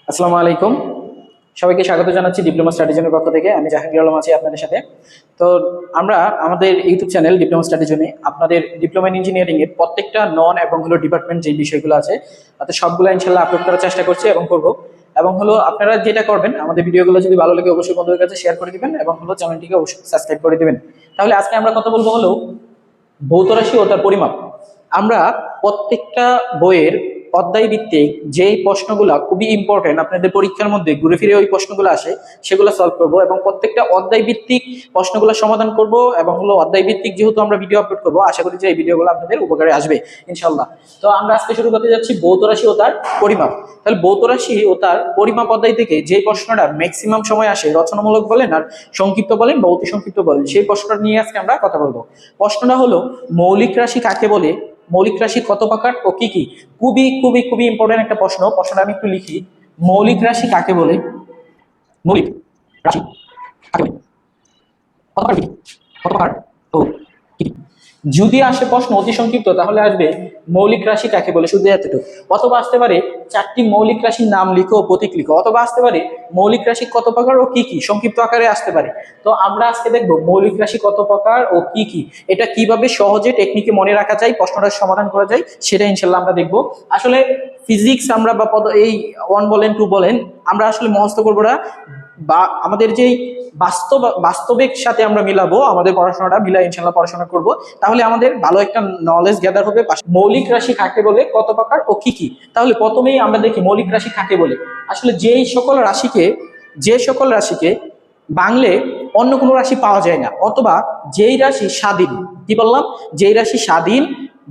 আসসালামু আলাইকুম। সবাইকে স্বাগত জানাচ্ছি ডিপ্লোমা স্ট্র্যাটেজির পক্ষ থেকে। আমি জাহাঙ্গীর আলম আছি আপনাদের সাথে। তো আমরা আমাদের ইউটিউব চ্যানেল ডিপ্লোমা স্ট্র্যাটেজি আপনাদের ডিপ্লোমা ইন ইঞ্জিনিয়ারিং এর প্রত্যেকটা নন এবং ডিপার্টমেন্ট যে বিষয়গুলো আছে তাতে সবগুলো ইনশাল্লাহ আপলোড করার চেষ্টা করছি এবং করব। এবং আপনারা যেটা করবেন, আমাদের ভিডিওগুলো যদি ভালো লাগে অবশ্যই বন্ধুদের কাছে শেয়ার করে দিবেন এবং চ্যানেলটিকে অবশ্যই সাবস্ক্রাইব করে দিবেন। তাহলে আজকে আমরা কথা বলবো ভৌত রাশি ও তার পরিমাপ। আমরা প্রত্যেকটা বইয়ের অধ্যায় ভিত্তিক যেই প্রশ্নগুলো খুবই ইম্পর্টেন্ট, আপনাদের পরীক্ষার মধ্যে ঘুরে ফিরে ওই প্রশ্নগুলো আসে, সেগুলো সলভ করব এবং প্রত্যেকটা অধ্যায় ভিত্তিক প্রশ্নগুলো সমাধান করব এবং অধ্যায় ভিত্তিক যেহেতু আমরা ভিডিও আপলোড করবো, আশা করি যে এই ভিডিওগুলো আপনাদের উপকারে আসবে ইনশাল্লাহ। তো আমরা আজকে শুরু করতে যাচ্ছি ভৌত রাশি ও তার পরিমাপ। তাহলে ভৌত রাশি ও তার পরিমাপ অধ্যায় থেকে যে প্রশ্নটা ম্যাক্সিমাম সময় আসে, রচনামূলক বলেন আর সংক্ষিপ্ত বলেন বা অতি সংক্ষিপ্ত বলেন, সেই প্রশ্নটা নিয়ে আজকে আমরা কথা বলবো। প্রশ্নটা হলো, মৌলিক রাশি কাকে বলে, মৌলিক রাশি কত প্রকার ও কি কি। খুবই খুবই খুবই ইম্পর্টেন্ট একটা প্রশ্ন। প্রশ্নটা আমি একটু লিখি। মৌলিক রাশি কাকে বলে, মৌলিক রাশি কাকে বলে, কত প্রকার, কত প্রকার ও কি কি। যদি আসে প্রশ্ন অতি সংক্ষিপ্ত, তাহলে আসবে মৌলিক রাশি কাকে বলে, শুধু এতটুকু। অথবা আসতে পারে চারটি মৌলিক রাশির নাম লিখো ও প্রতীক লিখো। অথবা আসতে পারে মৌলিক রাশি কত প্রকার ও কি কি, সংক্ষিপ্ত আকারে আসতে পারে। তো আমরা আজকে দেখবো মৌলিক রাশি কত প্রকার ও কি কি, এটা কিভাবে সহজে টেকনিকে মনে রাখা যায়, প্রশ্নটার সমাধান করা যায়, সেটা ইনশাল্লাহ আমরা দেখবো। আসলে ফিজিক্স আমরা বা এই 1 বলেন 2 বলেন, আমরা আসলে মুখস্থ করবো না, বা আমাদের যেই বাস্তবিক সাথে আমরা মিলাবো, আমাদের পড়াশোনাটা মিলাই ইনশাল্লাহ পড়াশোনা করব, তাহলে আমাদের ভালো একটা নলেজ গ্যাদার হবে। মৌলিক রাশি কাকে বলে, কত প্রকার ও কি কি। তাহলে প্রথমেই আমরা দেখি মৌলিক রাশি কাকে বলে। আসলে যে সকল রাশিকে বাংলে অন্য কোনো রাশি পাওয়া যায় না, অথবা যেই রাশি স্বাধীন, কি বললাম, যেই রাশি স্বাধীন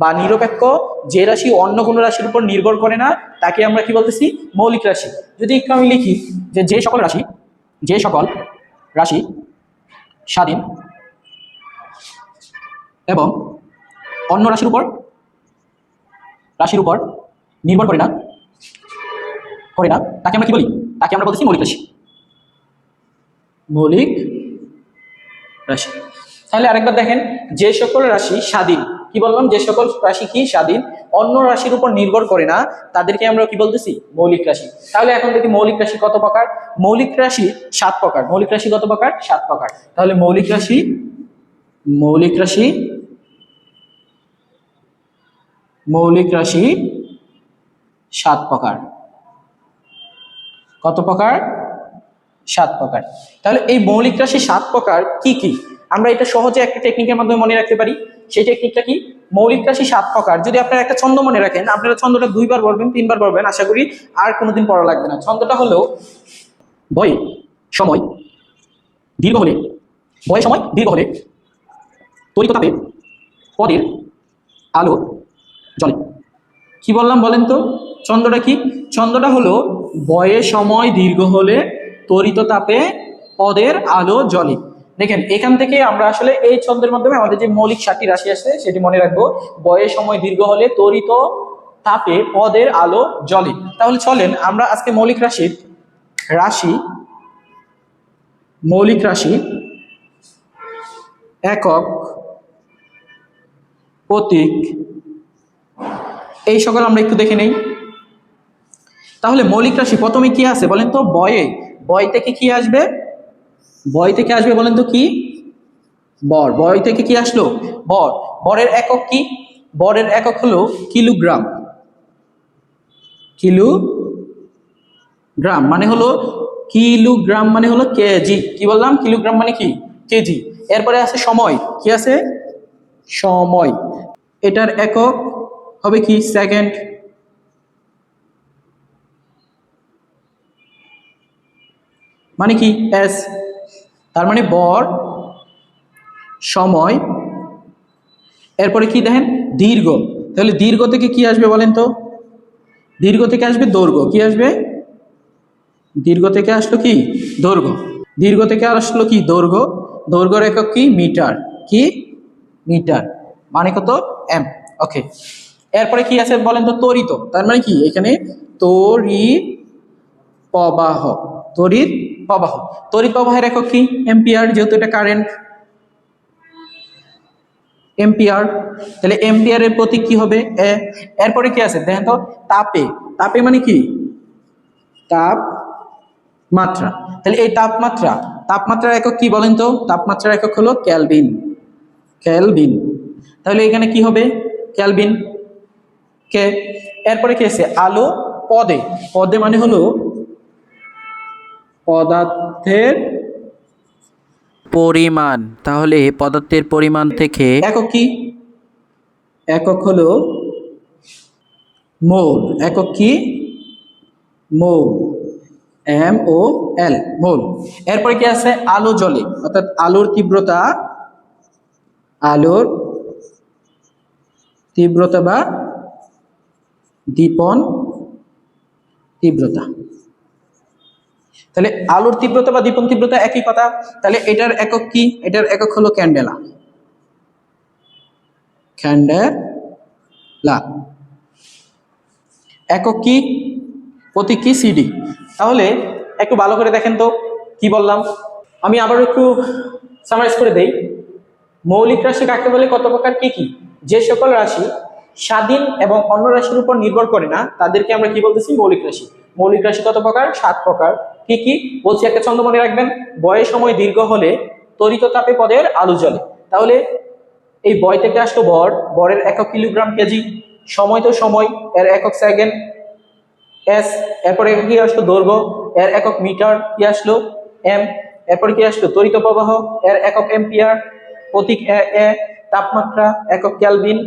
বা নিরপেক্ষ, যে রাশি অন্য কোনো রাশির উপর নির্ভর করে না, তাকে আমরা কি বলতেছি, মৌলিক রাশি। যদি একটু আমি লিখি যে যে সকল রাশি স্বাধীন এবং অন্য রাশির উপর নির্ভর করে না, তাকে আমরা কি বলি, তাকে আমরা বলতেছি মৌলিক রাশি। মৌলিক রাশি। তাহলে আরেকবার দেখেন, যে সকল রাশি স্বাধীন, কি বললাম, যে সকল রাশি কি স্বাধীন, অন্য রাশির উপর নির্ভর করে না, তাদেরকে আমরা কি বলতেছি, মৌলিক রাশি। তাহলে এখন দেখি মৌলিক রাশি কত প্রকার। মৌলিক রাশি 7 প্রকার। মৌলিক রাশি কত প্রকার, 7 প্রকার। তাহলে মৌলিক রাশি 7 প্রকার। কত প্রকার, 7 প্রকার। তাহলে এই মৌলিক রাশি 7 প্রকার কি কি, আমরা এটা সহজে একটা টেকনিকের মাধ্যমে মনে রাখতে পারি। সেই টেকনিকটা কি, মৌলিক রাশি 7 প্রকার। যদি আপনারা একটা ছন্দ মনে রাখেন, আপনারা ছন্দটা 2 বার বলবেন, 3 বার বলবেন, আশা করি আর কোনোদিন পড়া লাগবে না। ছন্দটা হলো, বয়ে সময় দীর্ঘ হলে তড়িৎ তাপে পদের আলো জ্বলে। কি বললাম বলেন তো, ছন্দটা কি? ছন্দটা হলো, বয়ে সময় দীর্ঘ হলে তড়িৎ তাপে পদের আলো জ্বলে। দেখেন, এখান থেকে আমরা আসলে এই ছন্দের মাধ্যমে আমাদের যে মৌলিক 7টি রাশি আছে সেটি মনে রাখবো। বয়ে সময় দীর্ঘ হলে তড়িৎ তাপে পদের আলো জ্বলে। তাহলে চলেন আমরা আজকে মৌলিক রাশি একক, প্রতীক, এই সকল আমরা একটু দেখে নেই। তাহলে মৌলিক রাশি প্রথমে কি আছে বলেন তো, বয় থেকে কি আসবে, বলেন তো কি, বর। বয় থেকে কি আসলো, বর। বরের একক কি, বরের একক হলো কিলোগ্রাম। কিলোগ্রাম মানে হলো কেজি। কি বললাম, কিলোগ্রাম মানে কি, কেজি। এরপরে আছে সময়, কি আছে, সময়। এটার একক হবে কি, সেকেন্ড। মানে কি, এস। তার মানে বর, সময়, এরপরে কি দেখেন, দীর্ঘ। তাহলে দীর্ঘ থেকে কি আসবে বলেন তো, দীর্ঘ থেকে আসবে দৈর্ঘ্য। কি আসবে, দীর্ঘ থেকে আসলো কি, দৈর্ঘ্য। দীর্ঘ থেকে আসলো কি, দৈর্ঘ্য। দৈর্ঘ্যের একক কি, মিটার। কি, মিটার। মানে কত, এম। ওকে। এরপরে কি আছে বলেন তো, ত্বরিত। তার মানে কি, এখানে তড়িৎ প্রবাহ। তড়িৎ প্রবাহের একক কি, এম্পিয়ার, যেহেতু এটা কারেন্ট, এম্পিয়ার। তাহলে এম্পিয়ারের প্রতীক কি হবে, এ। এরপরে কি আছে দেখেন তো, তাপে মানে কি, তাপমাত্রা। তাহলে এই তাপমাত্রার একক কি বলেন তো? তাপমাত্রার একক হলো কেলভিন। কেলভিন। তাহলে এখানে কি হবে? কেলভিন। কে এরপরে কি আছে? আলো পদে। পদে মানে হলো পদার্থের পরিমাণ। তাহলে পদার্থের পরিমাণ থেকে একক কি? একক হলো মোল। একক কি? মোল। MOL, মোল। এরপরে কি আছে? আলো জ্বলে, অর্থাৎ আলোর তীব্রতা। আলোর তীব্রতা বা দীপন তীব্রতা। তাহলে আলোর তীব্রতা বা দীপন তীব্রতা একই কথা। তাহলে এটার একক কি? এটার একক হলো ক্যান্ডেলা। ক্যান্ডেলা। একক কি? প্রতীক কি? সিডি। তাহলে একটু ভালো করে দেখেন তো কি বললাম। আমি আবার একটু সামারাইজ করে দেই। মৌলিক রাশি কাকে বলে, কত প্রকার, কি কি? যে সকল রাশি স্বাধীন এবং অন্য রাশির উপর নির্ভর করে না তাদেরকে আমরা কি বলতেছি? মৌলিক রাশি। মৌলিক রাশি কত প্রকার? 7 প্রকার। কি কি বলছি একটা ছন্দ মনে রাখবেন। বয়ের সময় দীর্ঘ হলে তড়িৎ তাপে পদের আলো জ্বলে। তাহলে এই বয় থেকে আসলো ভর, ভরের একক কিলোগ্রাম কেজি। সময় তো সময়, এর একক সেকেন্ড এস। এরপরে কি আসলো? দৈর্ঘ্য, এর একক মিটার, কি আসলো? এম। এরপরে কি আসলো? তড়িৎ প্রবাহ, এর একক এম্পিয়ার, প্রতীক এ। তাপমাত্রা, একক কেলভিন,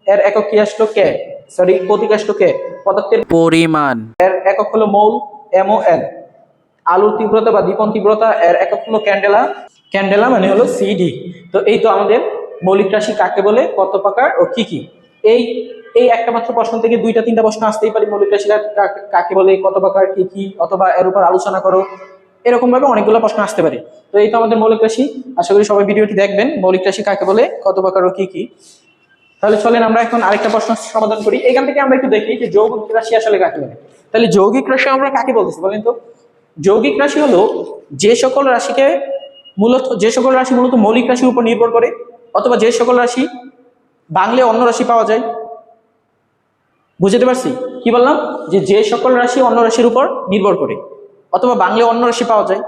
এর একক কি আসলো? কে। সরি, প্রতীক আসলো কে। পদার্থের পরিমাণ, এর একক হলো মোল, MOL। আলোর তীব্রতা বা দীপন তীব্রতা, এর একক হলো ক্যান্ডেলা। ক্যান্ডেলা মানে হলো সিডি। তো এই তো আমাদের মৌলিক রাশি কাকে বলে, কত প্রকার ও কি কি। এই এই একটা মাত্র প্রশ্ন থেকে 2-3টা প্রশ্ন আসতেই পারে। মৌলিক রাশি কাকে বলে, কত প্রকার, কি কি, অথবা এর উপর আলোচনা করো, এরকম ভাবে অনেকগুলো প্রশ্ন আসতে পারে। তো এই তো আমাদের মৌলিক রাশি। আশা করি সবাই ভিডিওটি দেখবেন, মৌলিক রাশি কাকে বলে, কত প্রকার ও কি কি। তাহলে চলেন আমরা এখন আরেকটা প্রশ্ন সমাধান করি। এখান থেকে আমরা একটু দেখি যে যৌগিক রাশি আসলে কাকে বলে। তাহলে যৌগিক রাশি আমরা কাকে বলতেছি বলেন তো? যৌগিক রাশি হলো যে সকল রাশিকে মূলত মৌলিক রাশির উপর নির্ভর করে, অথবা যে সকল রাশি বাংলে অন্য রাশি পাওয়া যায়। বুঝতে পারছি কি বললাম? যে সকল রাশি অন্য রাশির উপর নির্ভর করে, অথবা বাংলে অন্য রাশি পাওয়া যায়,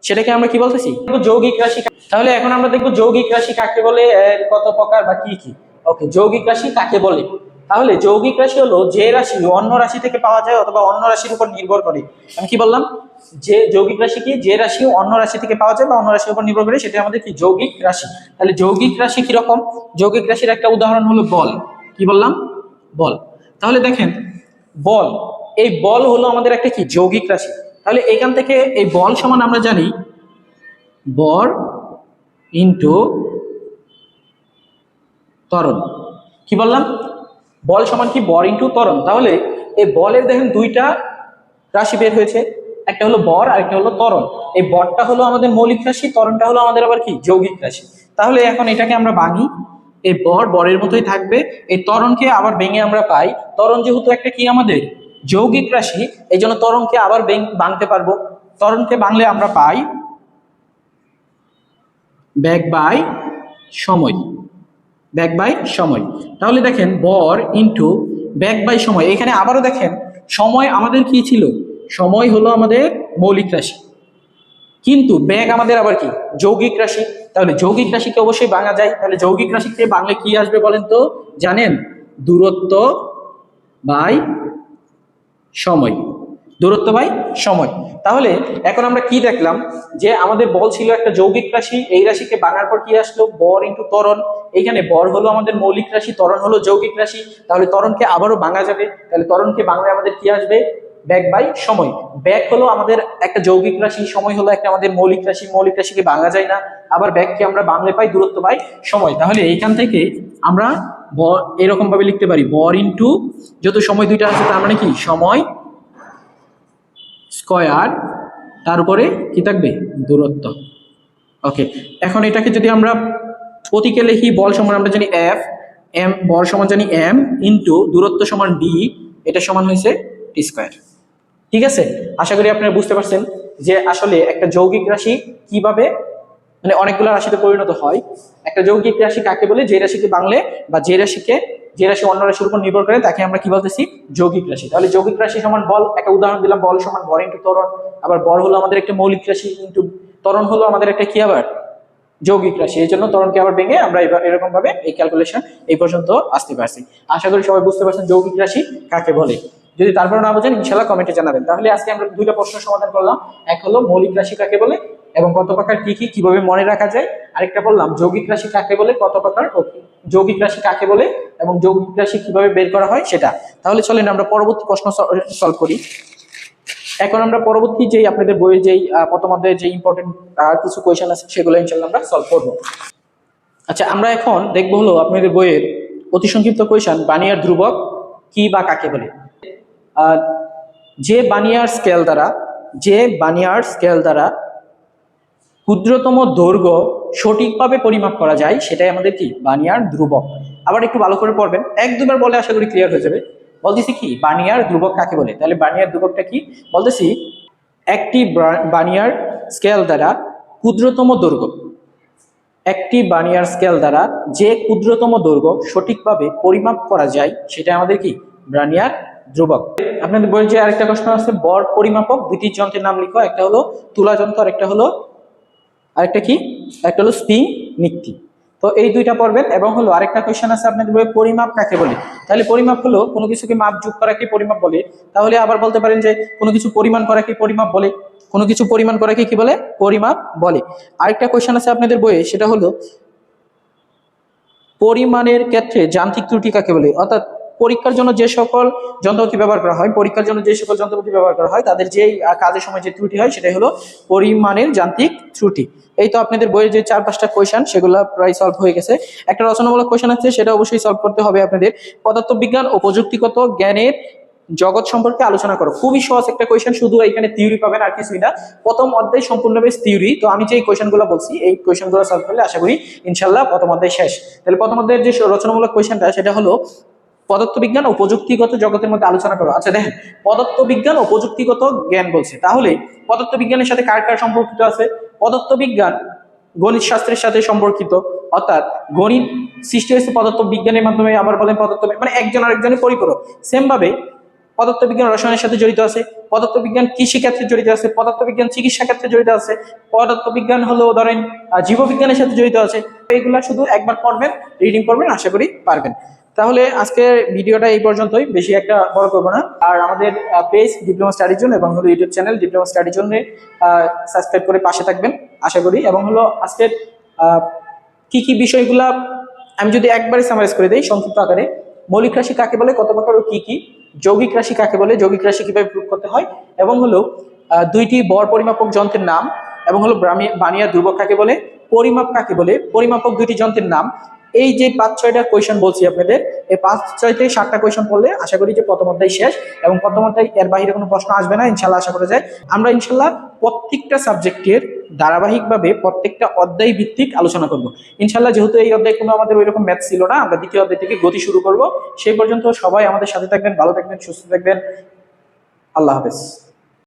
সেটাকে আমরা কি বলতেছি? যৌগিক রাশি। তাহলে এখন আমরা দেখবো যৌগিক রাশি কাকে বলে, কত প্রকার বা কি কি। ওকে, যৌগিক রাশি কাকে বলে? তাহলে যৌগিক রাশি হলো যে রাশি অন্য রাশি থেকে পাওয়া যায় অথবা অন্য রাশির উপর নির্ভর করে। আমি কি বললাম? যে যৌগিক রাশি কি? যে রাশি অন্য রাশি থেকে পাওয়া যায় বা অন্য রাশির উপর নির্ভর করে, সেটা আমাদের কি? যৌগিক রাশি। তাহলে যৌগিক রাশি কিরকম? যৌগিক রাশির একটা উদাহরণ হলো বল। কি বললাম? বল। তাহলে দেখেন বল, এই বল হলো আমাদের একটা কি? যৌগিক রাশি। তাহলে এখান থেকে এই বল সমান আমরা জানি বর ইন্টু ত্বরণ। কি বললাম? বল সমান কি? বর ইন্টু ত্বরণ। তাহলে এই বলের দেখেন 2টা রাশি বের হয়েছে, একটা হলো বর আর একটা হলো ত্বরণ। এই বরটা হলো আমাদের মৌলিক রাশি, ত্বরণটা হলো আমাদের আবার কি? যৌগিক রাশি। তাহলে এখন এটাকে আমরা ভাঙি, এই বর বরের মতোই থাকবে, এই ত্বরণকে আবার ভেঙে আমরা পাই। ত্বরণ যেহেতু একটা কি আমাদের যৌগিক রাশি, এই জন্য ত্বরণকে আবার ভাঙতে পারবো। ত্বরণকে ভাঙলে আমরা পাই ব্যাগ বাই সময়। ব্যাগ বাই সময়। তাহলে দেখেন বর ইন্টু ব্যাগ বাই সময়। এখানে আবারও দেখেন সময় আমাদের কি ছিল? সময় হলো আমাদের মৌলিক রাশি, কিন্তু ব্যাগ আমাদের আবার কি? যৌগিক রাশি। তাহলে যৌগিক রাশিকে অবশ্যই ভাঙা যায়। তাহলে যৌগিক রাশিকে ভাঙলে কি আসবে বলেন তো? জানেন? দূরত্ব বাই সময়। দূরত্ব বাই সময়। তাহলে এখন আমরা কি দেখলাম? যে আমাদের বল ছিল একটা যৌগিক রাশি, এই রাশিকে ভাঙার পর কি আসলো? বর ইন্টু ত্বরণ। এইখানে বর হলো আমাদের মৌলিক রাশি, ত্বরণ হলো যৌগিক রাশি। তাহলে ত্বরণকে আবারও ভাঙা যাবে। তাহলে ত্বরণকে ভাঙলে আমাদের কি আসবে? ব্যাগ বাই সময়। ব্যাগ হলো আমাদের একটা যৌগিক রাশি, সময় হলো একটা আমাদের মৌলিক রাশি। মৌলিক রাশিকে ভাঙা যায় না। আবার ব্যাগকে আমরা ভাঙলে পাই দূরত্ব বাই সময়। তাহলে এইখান থেকে আমরা এরকম ভাবে লিখতে পারি বর ইন্টু, যত সময় 2টা আছে তার মানে কি? সময় স্কয়ার, তার উপরে কি থাকবে? দূরত্ব। ওকে, এখন এটাকে যদি আমরা প্রতীকে লিখি, বল সমান আমরা জানি এফ, এম বল সমান জানি এম ইন্টু দূরত্ব সমান ডি, এটা সমান হয়েছে টি স্কয়ার। ঠিক আছে, আশা করি আপনারা বুঝতে পারছেন যে আসলে একটা যৌগিক রাশি কিভাবে মানে অনেকগুলো রাশিতে পরিণত হয়। একটা যৌগিক রাশি কাকে বলে? যে রাশিকে ভাঙলে বা যে রাশিকে যে রাশি অন্য রাশির উপর নির্ভর করে তাকে আমরা কি বলতেছি? যৌগিক রাশি। তাহলে যৌগিক রাশি সমান বল, একটা উদাহরণ দিলাম, বল সমান ভর ইন্টু ত্বরণ। আবার বল হলো আমাদের একটা মৌলিক রাশি, কিন্তু ত্বরণ হলো আমাদের একটা কি আবার যৌগিক রাশি। এই জন্য ত্বরণকে আবার ভেঙে আমরা এরকম ভাবে এই ক্যালকুলেশন এই পর্যন্ত আসতে পারছি। আশা করি সবাই বুঝতে পারছেন যৌগিক রাশি কাকে বলে। যদি তারপরে না বোঝেন ইনশাআল্লাহ কমেন্টে জানাবেন। তাহলে আজকে আমরা দুইটা প্রশ্ন সমাধান করলাম, এক হলো মৌলিক রাশি কাকে বলে এবং কত প্রকার কি কি কিভাবে মনে রাখা যায়, আরেকটা বললাম যৌগিক রাশি কাকে বলে, কত প্রকার যৌগিক রাশি কাকে বলে এবং যৌগিক রাশি কিভাবে বের করা হয় সেটা। তাহলে চলেন আমরা পরবর্তী প্রশ্ন সলভ করি। এখন আমরা পরবর্তী যে আপনাদের বইয়ের যেই প্রথম অধ্যায়ে যে ইম্পর্টেন্ট কিছু কোয়েশ্চেন আছে সেগুলো ইনশাআল্লাহ আমরা সলভ করব। আচ্ছা, আমরা এখন দেখবো হলো আপনাদের বইয়ের অতি সংক্ষিপ্ত কোয়েশ্চেন, বানিয়ার ধ্রুবক কি বা কাকে বলে। যে বানিয়ার স্কেল দ্বারা ক্ষুদ্রতম দৈর্ঘ্য সঠিকভাবে পরিমাপ করা যায় সেটাই আমাদের কি? বানিয়ার ধ্রুবক। আবার একটু ভালো করে পড়বেন, এক দুবার বলে আশা করি ক্লিয়ার হয়ে যাবে। বলতেছি কি বানিয়ার ধ্রুবক কাকে বলে। তাহলে বানিয়ার ধ্রুবকটা কি বলতেছি, একটি বানিয়ার স্কেল দ্বারা ক্ষুদ্রতম দৈর্ঘ্য, একটি বানিয়ার স্কেল দ্বারা যে ক্ষুদ্রতম দৈর্ঘ্য সঠিকভাবে পরিমাপ করা যায় সেটা আমাদের কি? বানিয়ার ধ্রুবক। আপনাদের বইয়ের যে আরেকটা প্রশ্ন আছে, বর পরিমাপক দুইটি যন্ত্রের নাম লিখো। একটা হলো তুলা যন্ত্র, আরেকটা কি? একটা হলো স্প্রিং নিক্তি। তো এই দুইটা পড়বেন। এবং হলো আরেকটা কোয়েশ্চেন আছে আপনাদের বইয়ে, পরিমাপ কাকে বলে। তাহলে পরিমাপ হলো কোনো কিছুকে মাপ যোগ করাকে পরিমাপ বলে। তাহলে আবার বলতে পারেন যে কোনো কিছু পরিমাণ করাকে পরিমাপ বলে, কোনো কিছু পরিমাণ করাকে কি বলে? পরিমাপ বলে। আরেকটা কোয়েশ্চেন আছে আপনাদের বইয়ে, সেটা হলো পরিমাণের ক্ষেত্রে যান্ত্রিক ত্রুটি কাকে বলে। অর্থাৎ পরীক্ষার জন্য যে সকল যন্ত্রপাতি ব্যবহার করা হয় তাদের যে কাজের সময় যে ত্রুটি হয় সেটাই হলো পরিমাণের যান্ত্রিক ত্রুটি। এই তো আপনাদের বইয়ের যে 4-5টা কোয়েশ্চেন সেগুলো প্রায় সলভ হয়ে গেছে। একটা রচনামূলক কোয়েশ্চেন আছে, সেটা অবশ্যই সলভ করতে হবে আপনাদের। পদার্থবিজ্ঞান ও প্রযুক্তিগত জ্ঞানের জগৎ সম্পর্কে আলোচনা করো। খুবই সহজ একটা কোয়েশ্চেন, শুধু এখানে থিওরি পাবেন আর কিছুই না। প্রথম অধ্যায় সম্পূর্ণ বেশ থিওরি। তো আমি যে কোয়েশ্চেনগুলো বলছি এই কোয়েশ্চেনগুলো সলভ করলে আশা করি ইনশাআল্লাহ প্রথম অধ্যায় শেষ। তাহলে প্রথম অধ্যায়ের যে রচনামূলক কোয়েশ্চেনটা সেটা হলো পদার্থবিজ্ঞান ও প্রযুক্তিগত জগতের মধ্যে আলোচনা করো। আচ্ছা দেখেন, পদার্থবিজ্ঞান ও প্রযুক্তিগত জ্ঞান বলছে, তাহলে পদার্থবিজ্ঞানের সাথে কার কার সম্পর্কিত আছে? পদার্থবিজ্ঞান গণিত শাস্ত্রের সাথে সম্পর্কিত, অর্থাৎ গণিত সৃষ্টি হয়েছে পদার্থবিজ্ঞানের মাধ্যমে। আবার বলেন পদার্থ মানে একজন আরেকজনের পরিপূরক। সেম ভাবে পদার্থবিজ্ঞান রসায়নের সাথে জড়িত আছে, পদার্থবিজ্ঞান কৃষি ক্ষেত্রে জড়িত আছে, পদার্থবিজ্ঞান চিকিৎসা ক্ষেত্রে জড়িত আছে, পদার্থবিজ্ঞান হলো ধরেন জীববিজ্ঞানের সাথে জড়িত আছে। এইগুলা শুধু একবার পড়বেন, রিডিং করবেন, আশা করি পারবেন। তাহলে আজকের ভিডিওটা এই পর্যন্তই, বেশি একটা বড় করবো না। আর আমাদের পেজ ডিপ্লোমা স্টাডির জন্য এবং হলো ইউটিউব চ্যানেল ডিপ্লোমা স্টাডির জন্য সাবস্ক্রাইব করে পাশে থাকবেন আশা করি। এবং হলো আজকের কি কি বিষয়গুলা আমি যদি একবারে সামারাইজ করে দেই সংক্ষিপ্ত আকারে, মৌলিক রাশি কাকে বলে, কত প্রকার ও কি কি, যৌগিক রাশি কাকে বলে, যৌগিক রাশি কিভাবে প্রয়োগ করতে হয়, এবং হলো দুইটি বর পরিমাপক যন্ত্রের নাম, এবং হলো বানিয়ার ধ্রুবক কাকে বলে, পরিমাপ কাকে বলে, পরিমাপক দুইটি যন্ত্রের নাম। এই যে 5-6টা কোয়েশ্চেন বলছি আপনাদের, এই 5-6 থেকে 7টা কোয়েশ্চেন পড়লে আশা করি যে প্রথম অধ্যায় শেষ। এবং প্রথম অধ্যায় এর বাইরে কোনো প্রশ্ন আসবে না ইনশাল্লাহ, আশা করা যায়। আমরা ইনশাল্লাহ প্রত্যেকটা সাবজেক্টের ধারাবাহিকভাবে প্রত্যেকটা অধ্যায় ভিত্তিক আলোচনা করব ইনশাল্লাহ। যেহেতু এই অধ্যায় কোনো আমাদের ওইরকম ম্যাথ ছিল না, আমরা দ্বিতীয় অধ্যায় থেকে গতি শুরু করব। সেই পর্যন্ত সবাই আমাদের সাথে থাকবেন, ভালো থাকবেন, সুস্থ থাকবেন। আল্লাহ হাফেজ।